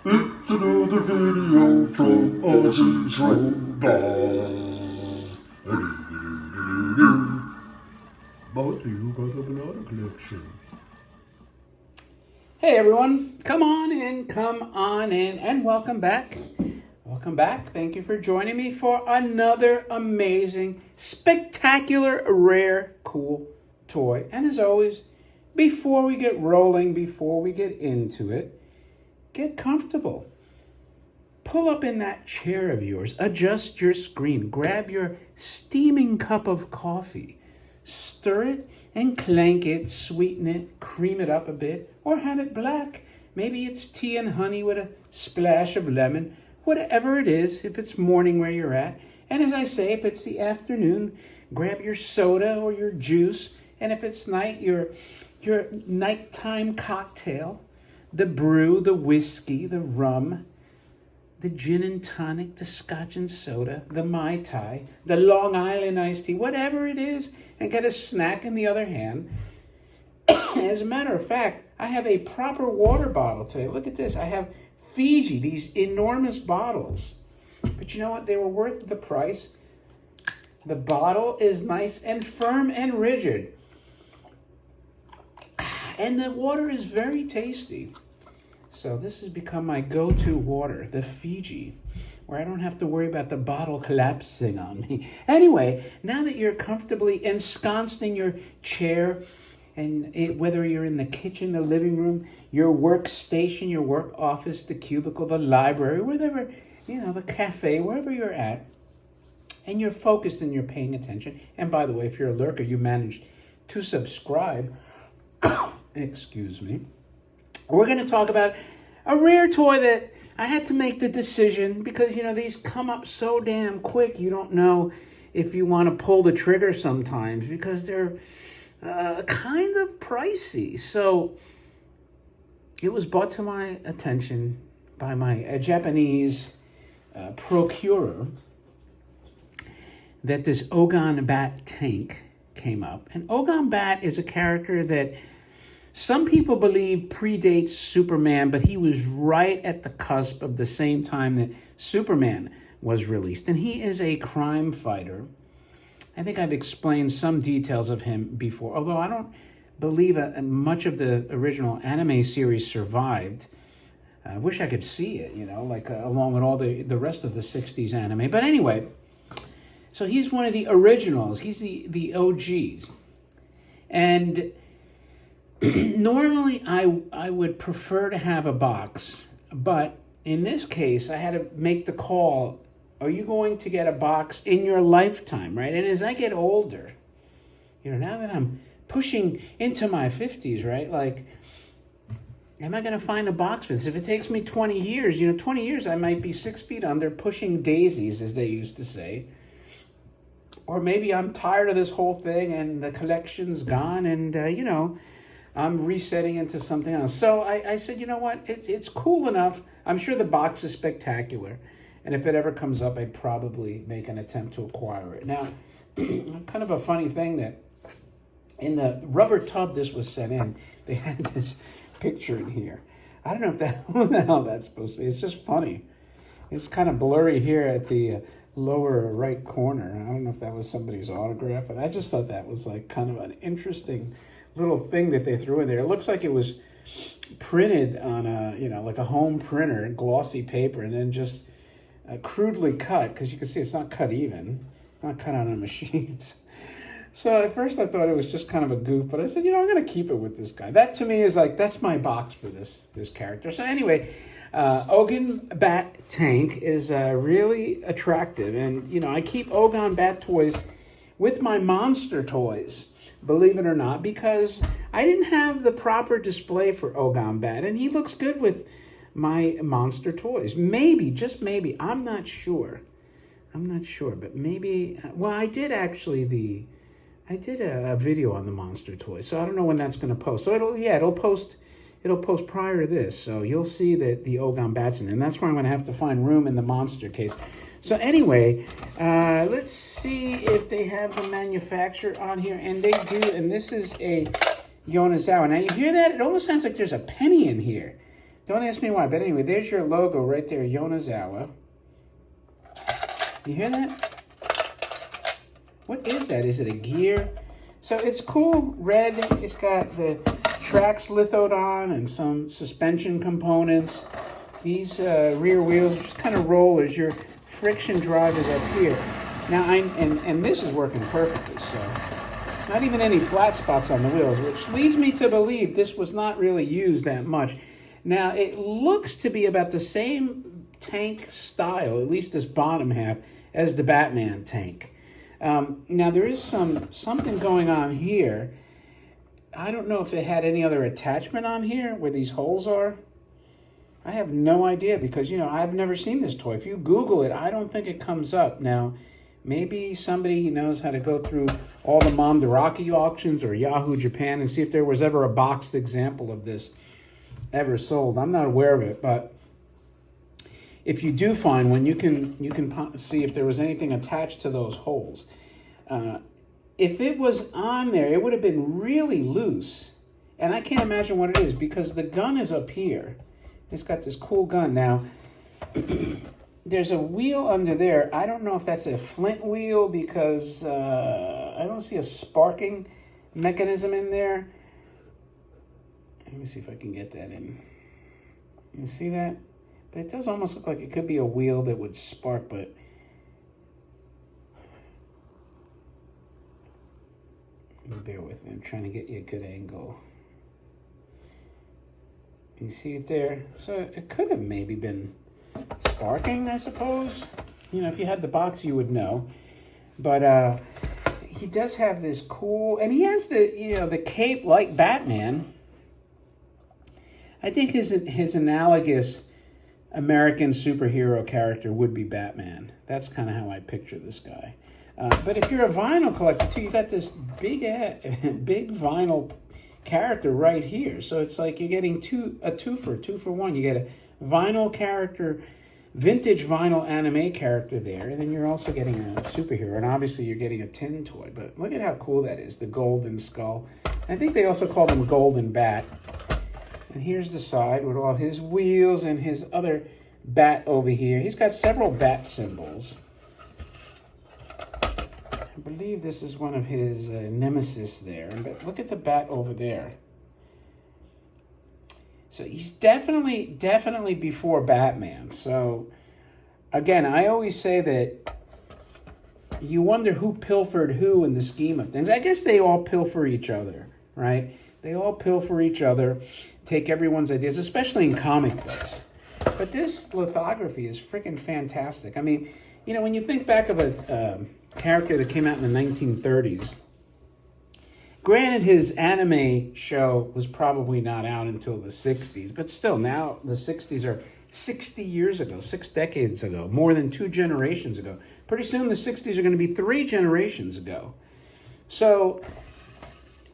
It's another video from Ozzy's Robot. Brought to you by the Banana Collection. Hey everyone, come on in, and welcome back. Welcome back. Thank you for joining me for another amazing, spectacular, rare, cool toy. And as always, before we get rolling, before we get into it, get comfortable. Pull up in that chair of yours, adjust your screen, grab your steaming cup of coffee, stir it and clank it, sweeten it, cream it up a bit, or have it black. Maybe it's tea and honey with a splash of lemon, whatever it is, if it's morning where you're at. And as I say, if it's the afternoon, grab your soda or your juice, and if it's night, your nighttime cocktail, the brew, the whiskey, the rum, the gin and tonic, the scotch and soda, the Mai Tai, the Long Island iced tea, whatever it is, and get a snack in the other hand. As a matter of fact, I have a proper water bottle today. Look at this. I have Fiji, these enormous bottles. But you know what? They were worth the price. The bottle is nice and firm and rigid. And the water is very tasty. So this has become my go-to water, the Fiji, where I don't have to worry about the bottle collapsing on me. Anyway, now that you're comfortably ensconced in your chair, and whether you're in the kitchen, the living room, your workstation, your work office, the cubicle, the library, whatever, the cafe, wherever you're at, and you're focused and you're paying attention. And by the way, if you're a lurker, you managed to subscribe. Excuse me. We're going to talk about a rare toy that I had to make the decision because, these come up so damn quick. You don't know if you want to pull the trigger sometimes because they're kind of pricey. So it was brought to my attention by my Japanese procurer that this Oghon Bat Tank came up. And Oghon Bat is a character that some people believe predates Superman, but he was right at the cusp of the same time that Superman was released. And he is a crime fighter. I think I've explained some details of him before, although I don't believe much of the original anime series survived. I wish I could see it, along with all the rest of the 60s anime. But anyway, so he's one of the originals. He's the OGs. And normally, I would prefer to have a box, but in this case, I had to make the call. Are you going to get a box in your lifetime, right? And as I get older, now that I'm pushing into my 50s, right? Like, am I going to find a box for this? If it takes me 20 years, 20 years, I might be 6 feet under pushing daisies, as they used to say. Or maybe I'm tired of this whole thing and the collection's gone and, I'm resetting into something else. So I said, you know what? It's cool enough. I'm sure the box is spectacular. And if it ever comes up, I'd probably make an attempt to acquire it. Now, kind of a funny thing that in the rubber tub this was sent in, they had this picture in here. I don't know who the hell that's supposed to be. It's just funny. It's kind of blurry here at the lower right corner. I don't know if that was somebody's autograph, but I just thought that was like kind of an interesting little thing that they threw in there. It looks like it was printed on like a home printer, glossy paper, and then just crudely cut, because you can see it's not cut even. It's not cut on a machine. So at first I thought it was just kind of a goof, but I said, I'm going to keep it with this guy. That to me is like, that's my box for this character. So anyway, Oghon Bat Tank is really attractive. And, I keep Oghon Bat toys with my monster toys, believe it or not, because I didn't have the proper display for Oghon Bat, and he looks good with my monster toys. Maybe, just maybe, I'm not sure, but maybe, well, I did a video on the monster toys, so I don't know when that's going to post. So it'll post prior to this, so you'll see that the Oghon Bat's in, and that's where I'm going to have to find room in the monster case. So anyway, let's see if they have the manufacturer on here. And they do, and this is a Yonezawa. Now you hear that? It almost sounds like there's a penny in here. Don't ask me why, but anyway, there's your logo right there, Yonezawa. You hear that? What is that? Is it a gear? So it's cool, red. It's got the tracks lithoed on and some suspension components. These rear wheels are just kind of rollers. Your friction drive is up here. Now, and this is working perfectly, so not even any flat spots on the wheels, which leads me to believe this was not really used that much. Now, it looks to be about the same tank style, at least this bottom half, as the Batman tank. Now, there is something going on here. I don't know if they had any other attachment on here where these holes are. I have no idea because, you know, I've never seen this toy. If you Google it, I don't think it comes up. Now, maybe somebody knows how to go through all the Mandarake auctions or Yahoo Japan and see if there was ever a boxed example of this ever sold. I'm not aware of it, but if you do find one, you can see if there was anything attached to those holes. If it was on there, it would have been really loose. And I can't imagine what it is because the gun is up here. It's got this cool gun. Now, there's a wheel under there. I don't know if that's a flint wheel because I don't see a sparking mechanism in there. Let me see if I can get that in. You see that? But it does almost look like it could be a wheel that would spark, but bear with me. I'm trying to get you a good angle. You see it there? So it could have maybe been sparking, I suppose. You know, if you had the box, you would know. But he does have this cool, and he has the, you know, the cape like Batman. I think his analogous American superhero character would be Batman. That's kind of how I picture this guy. But if you're a vinyl collector too, you got this big vinyl character right here. So it's like you're getting two for one. You get a vinyl character, vintage vinyl anime character there, and then you're also getting a superhero. And obviously you're getting a tin toy. But look at how cool that is, the golden skull. I think they also call him Golden Bat. And here's the side with all his wheels and his other bat over here. He's got several bat symbols. I believe this is one of his nemesis there. But look at the bat over there. So he's definitely before Batman. So again, I always say that you wonder who pilfered who in the scheme of things. I guess they all pilfer each other, right? They all pilfer each other, take everyone's ideas, especially in comic books. But this lithography is freaking fantastic. I mean, you know, when you think back of a character that came out in the 1930s, granted his anime show was probably not out until the 60s, but still now the 60s are 60 years ago, 6 decades ago, more than 2 generations ago. Pretty soon the 60s are going to be 3 generations ago. So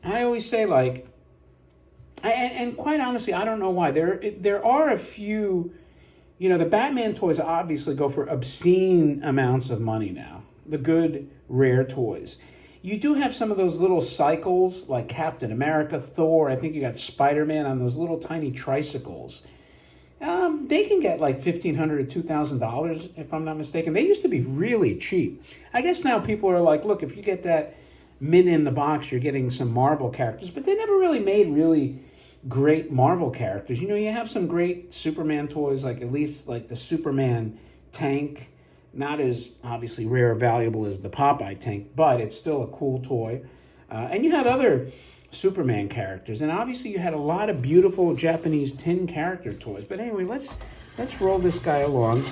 I always say, like, and quite honestly, I don't know why. There are a few, you know, the Batman toys obviously go for obscene amounts of money now. The good, rare toys. You do have some of those little cycles, like Captain America, Thor. I think you got Spider-Man on those little tiny tricycles. They can get like $1,500 to $2,000, if I'm not mistaken. They used to be really cheap. I guess now people are like, look, if you get that mint in the box, you're getting some Marvel characters. But they never really made really great Marvel characters. You know, you have some great Superman toys, like at least like the Superman tank. Not as obviously rare or valuable as the Popeye tank, but it's still a cool toy. And you had other Superman characters, and obviously you had a lot of beautiful Japanese tin character toys. But anyway, let's roll this guy along.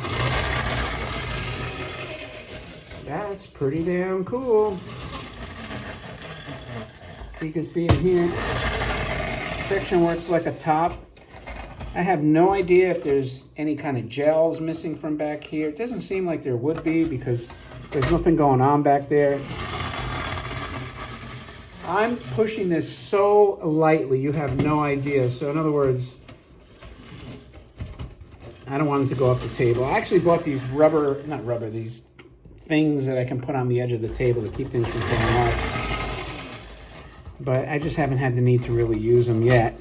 That's pretty damn cool. So you can see in here, friction works like a top. I have no idea if there's any kind of gels missing from back here. It doesn't seem like there would be because there's nothing going on back there. I'm pushing this so lightly, you have no idea. So in other words, I don't want it to go off the table. I actually bought these these things that I can put on the edge of the table to keep things from falling off. But I just haven't had the need to really use them yet.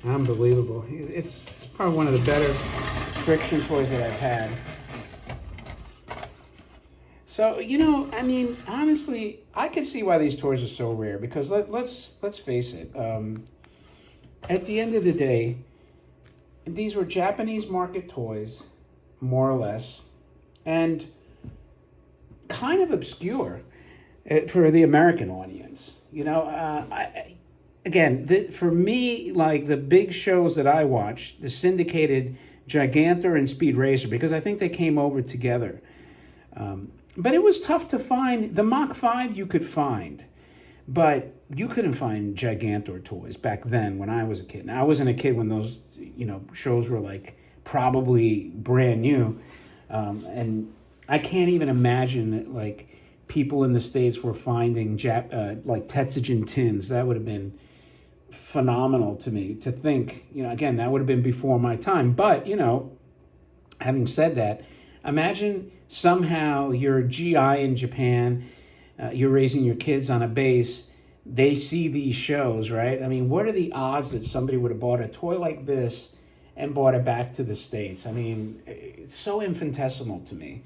Unbelievable. It's probably one of the better friction toys that I've had. So, I mean, honestly, I can see why these toys are so rare because let's face it. At the end of the day, these were Japanese market toys, more or less, and kind of obscure for the American audience. For me, like the big shows that I watched, the syndicated Gigantor and Speed Racer, because I think they came over together. But it was tough to find. The Mach 5 you could find, but you couldn't find Gigantor toys back then when I was a kid. Now, I wasn't a kid when those, shows were like probably brand new. And I can't even imagine that like people in the States were finding like Tetsujin tins. That would have been phenomenal to me to think, again, that would have been before my time. But, having said that, imagine somehow you're a GI in Japan, you're raising your kids on a base, they see these shows, right? I mean, what are the odds that somebody would have bought a toy like this and brought it back to the States? I mean, it's so infinitesimal to me.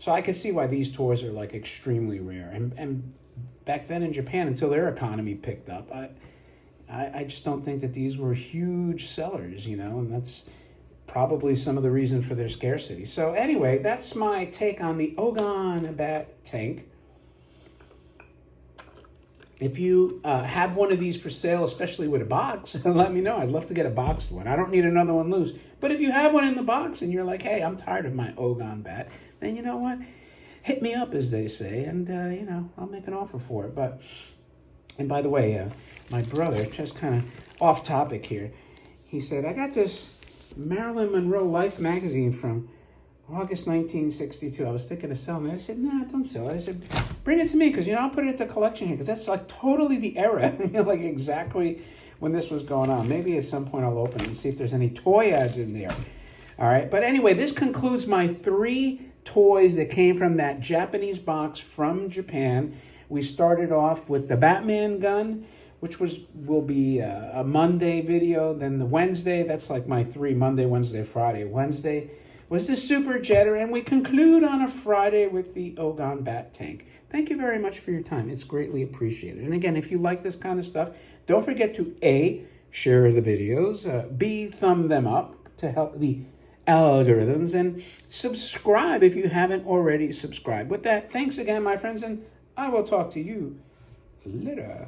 So I could see why these toys are like extremely rare. And back then in Japan, until their economy picked up, I just don't think that these were huge sellers, and that's probably some of the reason for their scarcity. So anyway, that's my take on the Oghon Bat Tank. If you have one of these for sale, especially with a box, let me know. I'd love to get a boxed one. I don't need another one loose. But if you have one in the box and you're like, hey, I'm tired of my Oghon Bat, then you know what? Hit me up, as they say, and, I'll make an offer for it. And by the way, my brother, just kind of off topic here, he said, I got this Marilyn Monroe Life magazine from August 1962. I was thinking of selling it. I said, nah, don't sell it. I said, bring it to me because, I'll put it at the collection here because that's like totally the era, like exactly when this was going on. Maybe at some point I'll open it and see if there's any toy ads in there. All right. But anyway, this concludes my 3 toys that came from that Japanese box from Japan. We started off with the Batman gun, which will be a Monday video. Then the Wednesday, that's like my 3, Monday, Wednesday, Friday. Wednesday was the Super Jetter, and we conclude on a Friday with the Oghon Bat Tank. Thank you very much for your time. It's greatly appreciated. And again, if you like this kind of stuff, don't forget to A, share the videos, B, thumb them up to help the algorithms, and subscribe if you haven't already subscribed. With that, thanks again, my friends, and I will talk to you later.